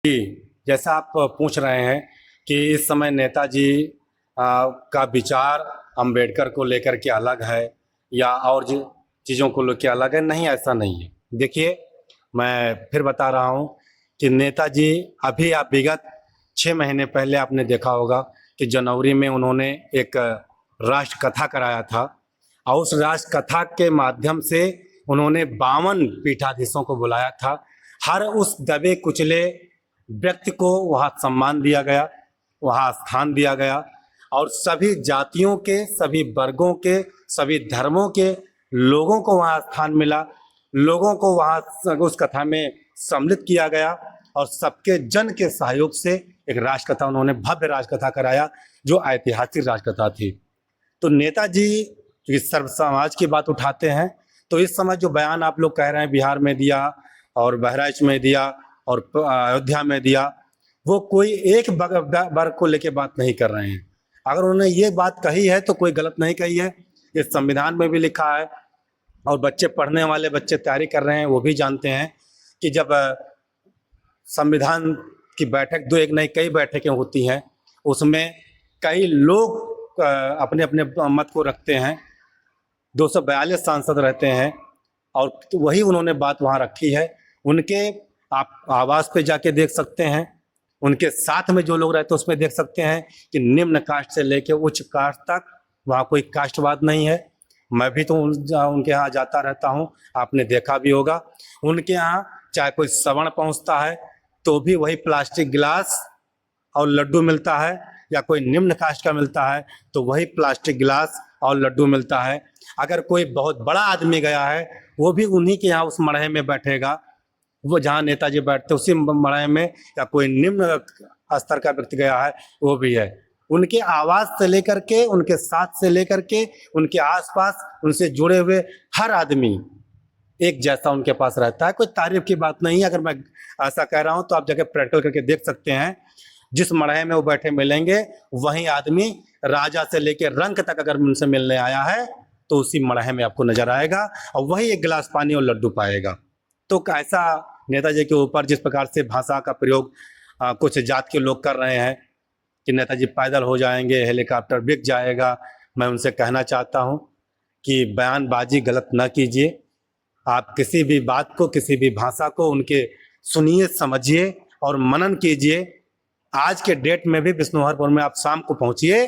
जी, जैसा आप पूछ रहे हैं कि इस समय नेताजी का विचार अंबेडकर को लेकर के अलग है या और चीज़ों को लेकर अलग है। नहीं, ऐसा नहीं है। देखिए, मैं फिर बता रहा हूँ कि नेताजी अभी आप विगत 6 महीने पहले आपने देखा होगा कि जनवरी में उन्होंने एक राष्ट्र कथा कराया था और उस राष्ट्र कथा के माध्यम से उन्होंने 52 पीठाधीशों को बुलाया था। हर उस दबे कुचले व्यक्ति को वहाँ सम्मान दिया गया, वहाँ स्थान दिया गया और सभी जातियों के, सभी वर्गों के, सभी धर्मों के लोगों को वहाँ स्थान मिला। लोगों को वहाँ उस कथा में सम्मिलित किया गया और सबके जन के सहयोग से एक राष्ट्रकथा उन्होंने भव्य राष्ट्रकथा कराया जो ऐतिहासिक राष्ट्रकथा थी। तो नेताजी जो सर्व समाज की बात उठाते हैं, तो इस समय जो बयान आप लोग कह रहे हैं बिहार में दिया और बहराइच में दिया और अयोध्या में दिया, वो कोई एक वर्ग को लेके बात नहीं कर रहे हैं। अगर उन्होंने ये बात कही है तो कोई गलत नहीं कही है, ये संविधान में भी लिखा है और बच्चे पढ़ने वाले बच्चे तैयारी कर रहे हैं वो भी जानते हैं कि जब संविधान की बैठक दो एक नहीं कई बैठकें होती हैं, उसमें कई लोग अपने अपने मत को रखते हैं। 242 सांसद रहते हैं और वही उन्होंने बात वहाँ रखी है। उनके आप आवास पे जाके देख सकते हैं, उनके साथ में जो लोग रहते हैं उसमें देख सकते हैं कि निम्न कास्ट से लेके उच्च कास्ट तक वहाँ कोई कास्टवाद नहीं है। मैं भी तो उनके यहाँ जाता रहता हूँ, आपने देखा भी होगा। उनके यहाँ चाहे कोई सवर्ण पहुँचता है तो भी वही प्लास्टिक गिलास और लड्डू मिलता है, या कोई निम्न कास्ट का मिलता है तो वही प्लास्टिक गिलास और लड्डू मिलता है। अगर कोई बहुत बड़ा आदमी गया है वो भी उन्हीं के यहाँ उस मड़हे में बैठेगा, वो जहाँ नेताजी बैठते उसी मड़हे में, या कोई निम्न स्तर का व्यक्ति गया है वो भी है। उनके आवाज़ से लेकर के, उनके साथ से लेकर के, उनके आसपास उनसे जुड़े हुए हर आदमी एक जैसा उनके पास रहता है। कोई तारीफ की बात नहीं है। अगर मैं ऐसा कह रहा हूँ तो आप जाके प्रैक्टिकल करके देख सकते हैं। जिस मड़हे में वो बैठे मिलेंगे वही आदमी राजा से लेकर रंक तक अगर उनसे मिलने आया है तो उसी मड़हे में आपको नजर आएगा और वही एक गिलास पानी और लड्डू पाएगा। तो ऐसा नेताजी के ऊपर जिस प्रकार से भाषा का प्रयोग कुछ जात के लोग कर रहे हैं कि नेताजी पैदल हो जाएंगे, हेलीकॉप्टर बिक जाएगा, मैं उनसे कहना चाहता हूं कि बयानबाजी गलत न कीजिए। आप किसी भी बात को, किसी भी भाषा को उनके सुनिए, समझिए और मनन कीजिए। आज के डेट में भी विष्णुहरपुर में आप शाम को पहुंचिए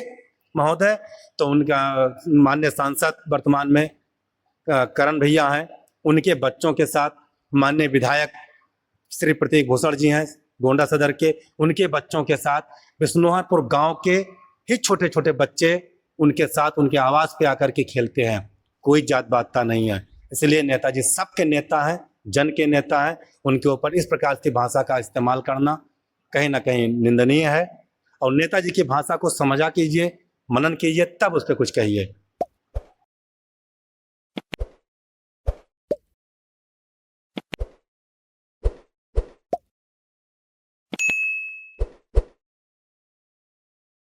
महोदय, तो उनका माननीय सांसद वर्तमान में करण भैया हैं, उनके बच्चों के साथ माननीय विधायक श्री प्रतीक भूषण जी हैं गोंडा सदर के, उनके बच्चों के साथ विष्णुहरपुर गांव के ही छोटे छोटे बच्चे उनके साथ उनके आवास पे आकर के खेलते हैं। कोई जात बातता नहीं है। इसलिए नेताजी सबके नेता हैं, जन के नेता हैं। उनके ऊपर इस प्रकार की भाषा का इस्तेमाल करना कहीं ना कहीं निंदनीय है। और नेताजी की भाषा को समझा कीजिए, मनन कीजिए, तब उस पर कुछ कहिए।